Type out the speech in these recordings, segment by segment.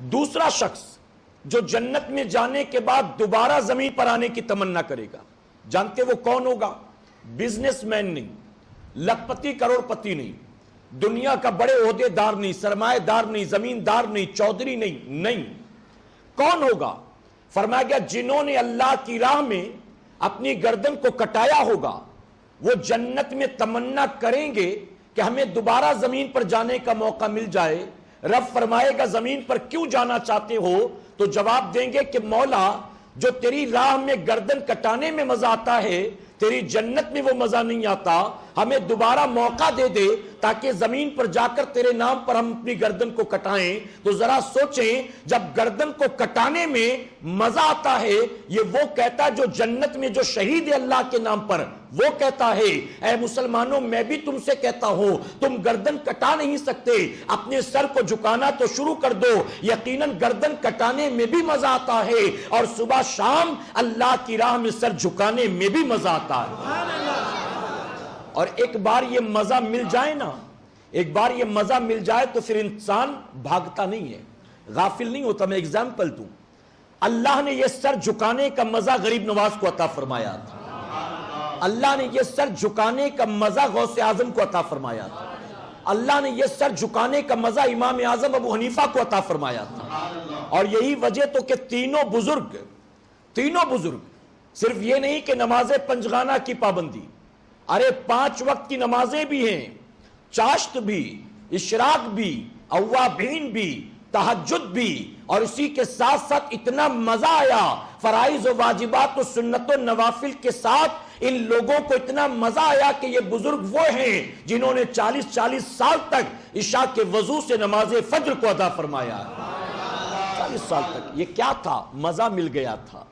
دوسرا شخص جو جنت میں جانے کے بعد دوبارہ زمین پر آنے کی تمنا کرے گا، جانتے وہ کون ہوگا؟ بزنس مین نہیں، لکھپتی کروڑ پتی نہیں، دنیا کا بڑے عہدے دار نہیں، سرمایہ دار نہیں، زمیندار نہیں، چودھری نہیں، کون ہوگا؟ فرمایا گیا جنہوں نے اللہ کی راہ میں اپنی گردن کو کٹایا ہوگا وہ جنت میں تمنا کریں گے کہ ہمیں دوبارہ زمین پر جانے کا موقع مل جائے۔ رب فرمائے گا زمین پر کیوں جانا چاہتے ہو؟ تو جواب دیں گے کہ مولا جو تیری راہ میں گردن کٹانے میں مزہ آتا ہے تیری جنت میں وہ مزہ نہیں آتا، ہمیں دوبارہ موقع دے دے تاکہ زمین پر جا کر تیرے نام پر ہم اپنی گردن کو کٹائیں۔ تو ذرا سوچیں، جب گردن کو کٹانے میں مزہ آتا ہے یہ وہ کہتا ہے جو جنت میں جو شہید ہے اللہ کے نام پر، وہ کہتا ہے اے مسلمانوں میں بھی تم سے کہتا ہوں تم گردن کٹا نہیں سکتے، اپنے سر کو جھکانا تو شروع کر دو، یقیناً گردن کٹانے میں بھی مزہ آتا ہے اور صبح شام اللہ کی راہ میں سر جھکانے میں بھی مزہ آتا ہے۔ اور ایک بار یہ مزہ مل جائے نا، ایک بار یہ مزہ مل جائے تو پھر انسان بھاگتا نہیں ہے، غافل نہیں ہوتا۔ میں ایگزامپل دوں، اللہ نے یہ سر جھکانے کا مزہ غریب نواز کو عطا فرمایا تھا، اللہ نے یہ سر جھکانے کا مزہ غوث اعظم کو عطا فرمایا تھا، اللہ نے یہ سر جھکانے کا مزہ امام اعظم ابو حنیفہ کو عطا فرمایا تھا۔ اور یہی وجہ تو کہ تینوں بزرگ صرف یہ نہیں کہ نماز پنجگانہ کی پابندی، ارے 5 وقت کی نمازیں بھی ہیں، چاشت بھی، اشراق بھی، اوابین بھی، تہجد بھی، اور اسی کے ساتھ ساتھ اتنا مزہ آیا فرائض و واجبات و سنت و نوافل کے ساتھ ان لوگوں کو اتنا مزہ آیا کہ یہ بزرگ وہ ہیں جنہوں نے 40 سال تک عشاء کے وضو سے نماز فجر کو ادا فرمایا۔ 40 سال تک یہ کیا تھا؟ مزہ مل گیا تھا۔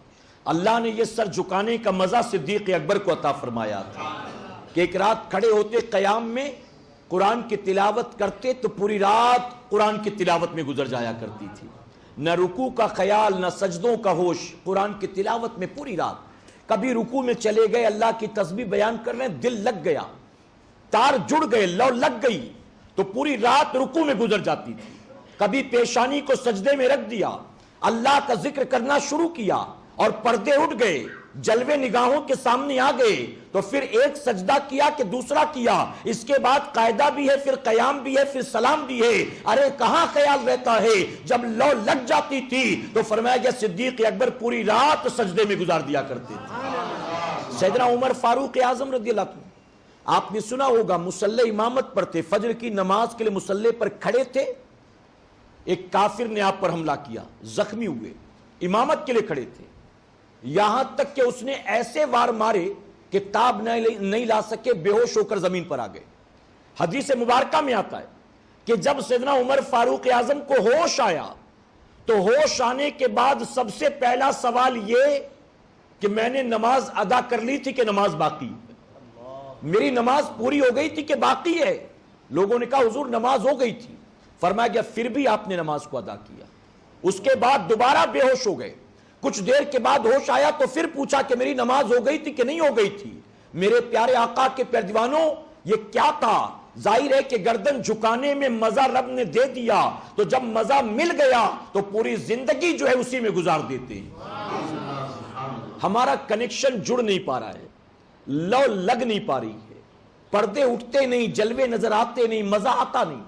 اللہ نے یہ سر جھکانے کا مزہ صدیق اکبر کو عطا فرمایا تھا کہ ایک رات کھڑے ہوتے قیام میں قرآن کی تلاوت کرتے تو پوری رات قرآن کی تلاوت میں گزر جایا کرتی تھی، نہ رکوع کا خیال نہ سجدوں کا ہوش، قرآن کی تلاوت میں پوری رات۔ کبھی رکوع میں چلے گئے اللہ کی تسبیح بیان کر رہے ہیں، دل لگ گیا، تار جڑ گئے، لو لگ گئی تو پوری رات رکوع میں گزر جاتی تھی۔ کبھی پیشانی کو سجدے میں رکھ دیا، اللہ کا ذکر کرنا شروع کیا اور پردے اٹھ گئے، جلوے نگاہوں کے سامنے آ گئے تو پھر ایک سجدہ کیا کہ دوسرا کیا، اس کے بعد قاعدہ بھی ہے، پھر قیام بھی ہے، پھر سلام بھی ہے۔ ارے کہاں خیال رہتا ہے؟ جب لو لگ جاتی تھی تو فرمایا گیا صدیق اکبر پوری رات سجدے میں گزار دیا کرتے تھے۔ سیدنا عمر فاروق اعظم رضی اللہ عنہ، آپ نے سنا ہوگا مصلی امامت پر تھے، فجر کی نماز کے لیے مصلی پر کھڑے تھے، ایک کافر نے آپ پر حملہ کیا، زخمی ہوئے، امامت کے لیے کھڑے تھے، یہاں تک کہ اس نے ایسے وار مارے کہ تاب نہیں لا سکے، بے ہوش ہو کر زمین پر آ گئے۔ حدیث مبارکہ میں آتا ہے کہ جب سیدنا عمر فاروق اعظم کو ہوش آیا تو ہوش آنے کے بعد سب سے پہلا سوال یہ کہ میں نے نماز ادا کر لی تھی کہ نماز باقی، میری نماز پوری ہو گئی تھی کہ باقی ہے؟ لوگوں نے کہا حضور نماز ہو گئی تھی۔ فرمایا گیا پھر بھی آپ نے نماز کو ادا کیا۔ اس کے بعد دوبارہ بے ہوش ہو گئے، کچھ دیر کے بعد ہوش آیا تو پھر پوچھا کہ میری نماز ہو گئی تھی کہ نہیں ہو گئی تھی؟ میرے پیارے آقا کے پیردیوانوں یہ کیا تھا؟ ظاہر ہے کہ گردن جھکانے میں مزہ رب نے دے دیا، تو جب مزہ مل گیا تو پوری زندگی جو ہے اسی میں گزار دیتے ہیں۔ ہمارا کنیکشن جڑ نہیں پا رہا ہے، لو لگ نہیں پا رہی ہے، پردے اٹھتے نہیں، جلوے نظر آتے نہیں، مزہ آتا نہیں۔